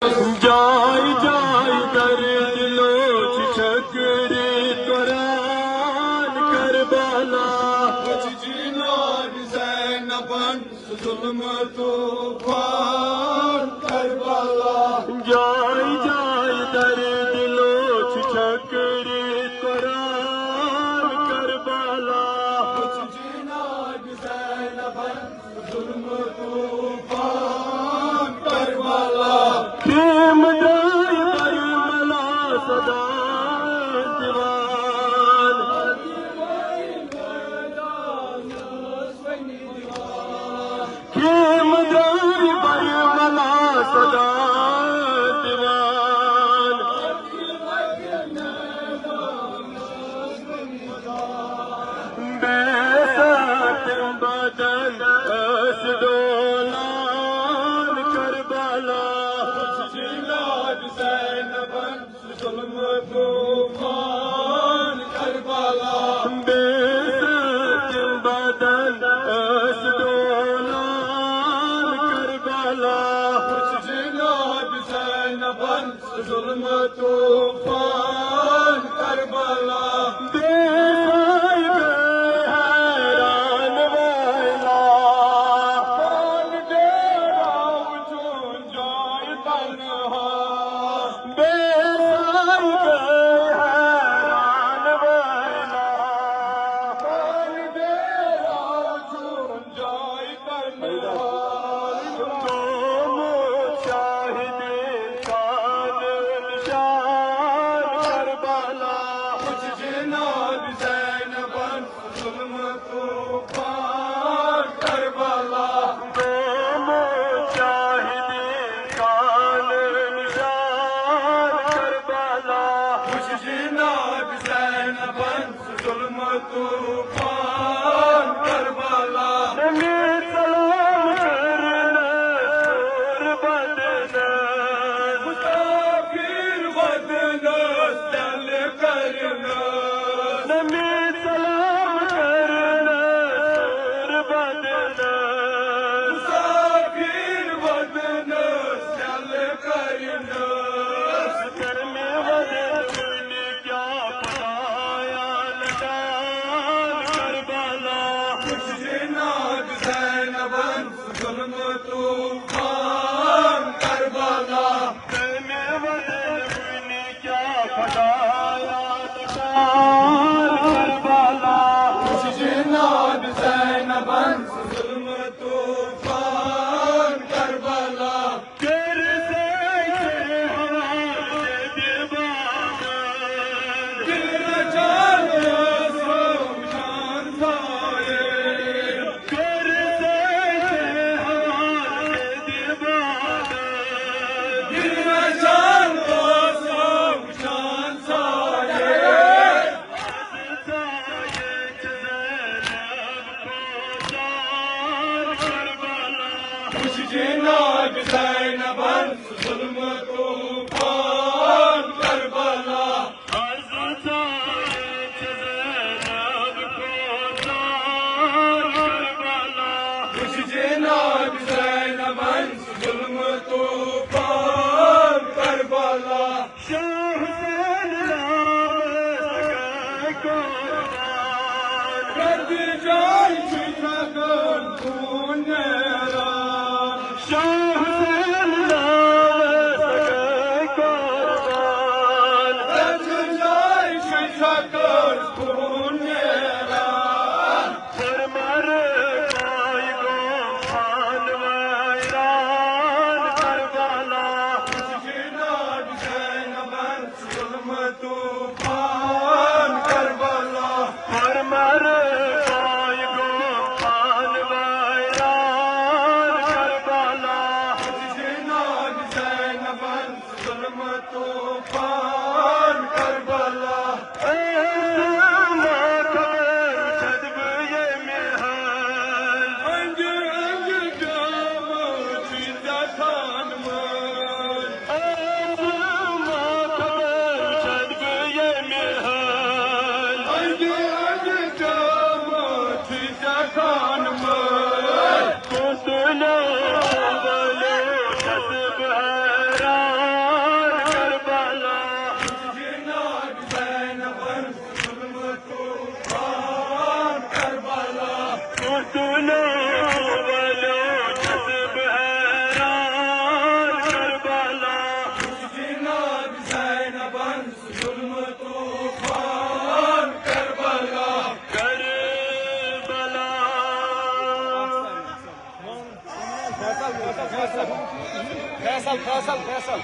جائے جائے در دلوچ چھکری قرآن کربلا جناب زینبن ظلم طوفان کربلا جائے جائے در دلوچ چھکری قرآن کربلا جناب زینبن ظلم طوفان کربلا خیم دائی برملا صدا دیوان خیم دائی برملا صدا دیوان بے سات بدن اسدولان کربلا ظلم طوفان کربلا بے سات بدن اسدولان کربلا جناب زینبن ظلم طوفان کربلا بے حیران ویلا پان ڈیرا چون جائے تنہا بے ظلم طوفان کربلا سلام کرنا بدن مسافر بدن دل کرنا سلام کرنا بدن مسافر بدن دل کرنا کرنے والے کیا پتایا جناب زینبن ظلم طوفان کربلا کرنے والے نے کیا پتایا کربلا جناب زینبن ظلم طوفان کربلا جناب زینبن ظلم طوفان کربلا جناب زینبن ظلم طوفان کربلا شاہ حسین رد جائے چھکن خون شاہ حسین قربان رد جائے چھکن خون مر پائی گو خان ویران کربلا جناب زینبن ظلم طوفان کربلا مر پائی گو خان ویران کربلا جناب زینبن ظلم طوفان کربلا خان فیصل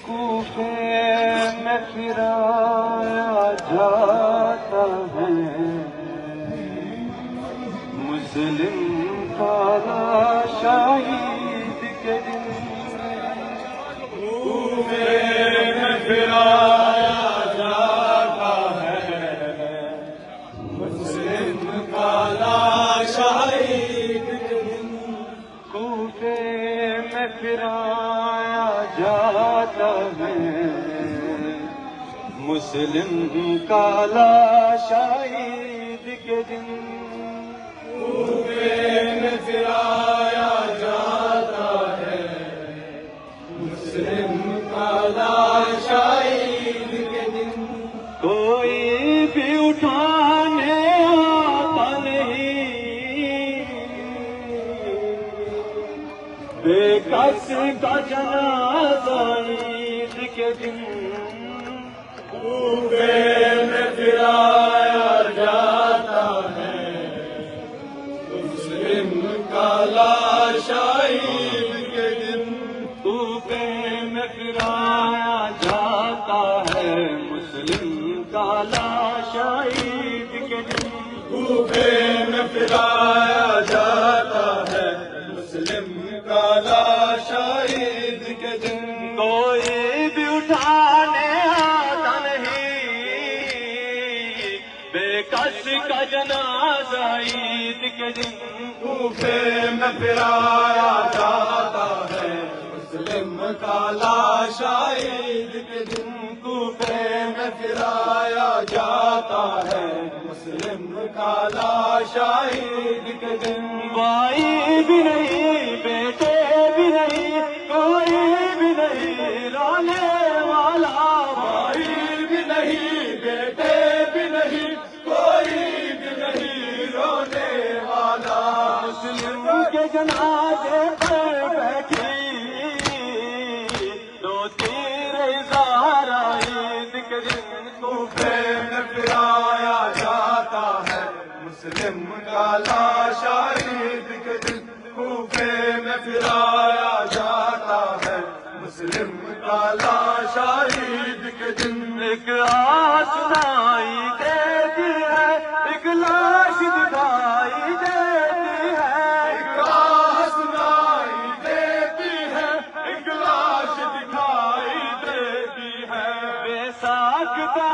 کوفے میں پھرایا جاتا ہے مسلم کا شہید کے دن کوفے میں پھرایا جاتا ہے مسلم کا شہید کے دن کوفے میں پھرایا جاتا ہے مسلم کا شہید کے دن کوفے میں پھرایا جاتا ہے مسلم کا شہید کے دن کوئی بھی اٹھانے آتا نہیں بے کس کا جنازہ عید کے دن کوفے میں پھرایا جاتا ہے مسلم کا شہید کے دن کوفے میں پھرایا جاتا ہے مسلم کا شہید کے دن کوفے میں پھرایا جاتا ہے مسلم کا شہید کے دن کوئی بھی اٹھانے آتا نہیں بے کس کا جنازہ عید کے دن کوفے میں پھرایا جاتا ہے مسلم کا شہید کے دن کوفے میں پھرایا جاتا ہے مسلم کا شہید کے دن بھائی بھی نہیں بیٹے بھی نہیں کوئی بھی نہیں رونے والا بھائی بھی نہیں بیٹے بھی نہیں کوئی بھی نہیں رونے والا مسلم کے جنازے پر بیٹھی روتی رہی زہرا عید کے دن کوفے میں پھرایا جاتا ہے مسلم کا شہید کے دن کوفے میں پھرایا جاتا ہے مسلم کا شہید کے دن ایک آسمائی دیتی ہے ایک لاش دکھائی دیتی ہے ایک سنائی دیتی ہے ایک لاش دکھائی دیتی ہے بے ساکھتا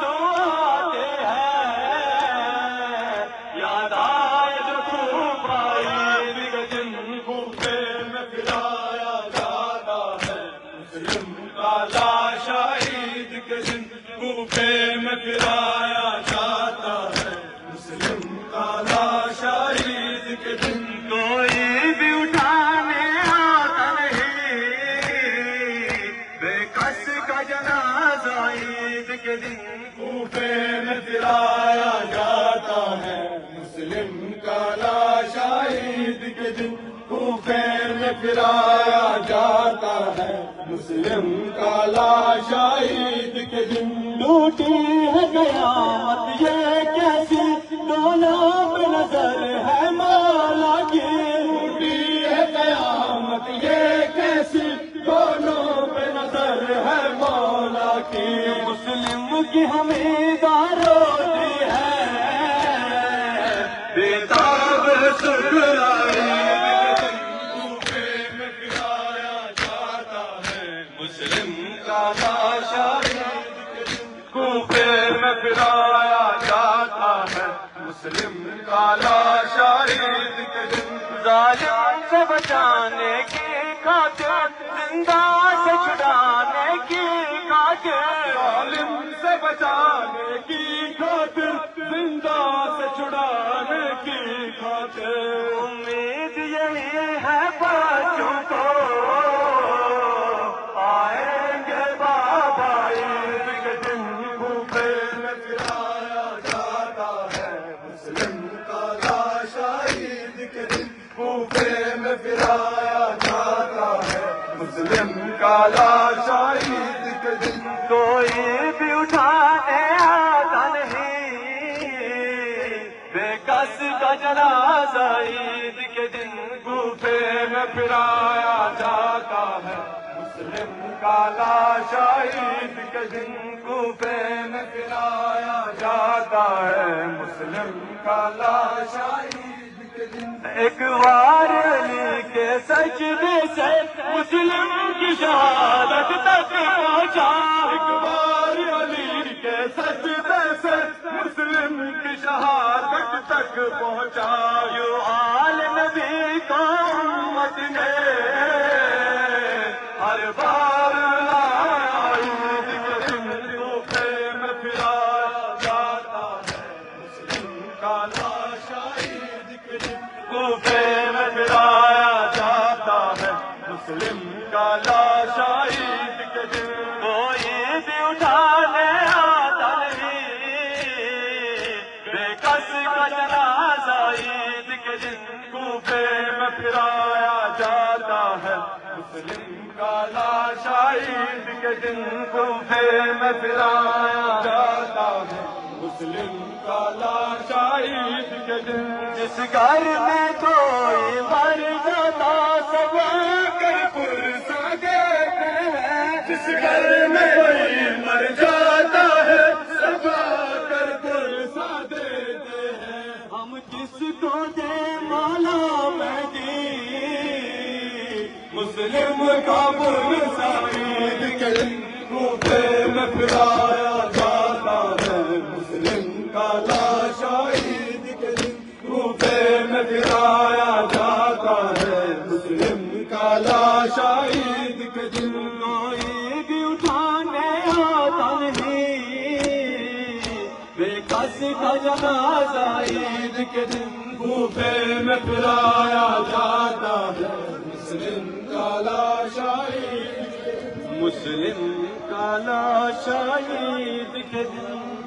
سو آتے ہیں یاد آئے جو خوب آئی کے دن کوفے میں پھرایا جاتا ہے مسلم کا شہید کے دن کوفے میں پھرایا جاتا ہے مسلم کا شہید کے دن کوئی بھی اٹھانے آتا نہیں بے کس کا جنازہ عید کے دن کوفے میں پھرایا جاتا ہے مسلم کا شہید کے دن کوفے میں پھرایا جاتا ہے مسلم کا شہید کے دن ٹوٹی ہے قیامت یہ کیسی دونوں پہ نظر ہے مولا کی ٹوٹی ہے قیامت یہ کیسی دونوں پہ نظر ہے مولا کی مسلم کی حمیدار ہوتی ہے بیتاب سکرائی کوفے میں پھرایا جاتا ہے مسلم کا شہید کوفے میں پھرایا جاتا ہے مسلم کا شہید کے دن ظالم سے بچانے کی خاطر زندہ سے چھڑانے کی خاطر ظالم سے بچانے کی خاطر زندہ سے چھڑانے کی خاطر امید یہی ہے بچوں کو آئیں گے بابا عید کے کا لاشا عید کے دن کوئی بھی اٹھانے آتا نہیں، بے کس کا جنازہ عید کے دن کوفے میں پھرایا جاتا ہے، مسلم کا لاشا عید کے دن کوفے میں پھرایا جاتا ہے، مسلم کا لاشا عید کے دن۔ ایک بار علی کے سجدے سے مسلم کی شہادت تک پہنچا، ایک بار علی کے سجدے سے مسلم کی شہادت تک پہنچا، یوں آل نبی کو امت نے ہر بار لایا عید کے دن کوفے میں پھرایا جاتا ہے، مسلم کا لاشا عید کے دن کوفے میں پھرایا جاتا ہے، مسلم کا لاشا عید کے دن کوئی بھی اٹھانے آتا نہیں، بے کس کا جنازہ عید کے دن کوفے میں پھرایا جاتا ہے، مسلم کا لاشا عید کے دن کوفے میں پھرایا جاتا ہے، مسلم کا لاشا عید کے دن۔ جس گھر میں کوئی مر جاتا سب کر پرسا دیتے ہیں، جس گھر میں کوئی مر جاتا ہے سب کر پرسا دیتے ہیں، ہم جس کو دے مولا مہدی مسلم کا پرسا عید کے دن کوفے میں پھرایا جاتا ہے، مسلم کا لاشا عید کے دن کوفے میں پھرایا جاتا ہے، مسلم کا لاشا عید کے دن۔ کوئی بھی اٹھانے آتا نہیں، بے کس کا جنازہ عید کے دن کوفے میں پھرایا جاتا ہے، مسلم کا لاشا عید کے دن۔ مسلم کا لاشا عید کے دن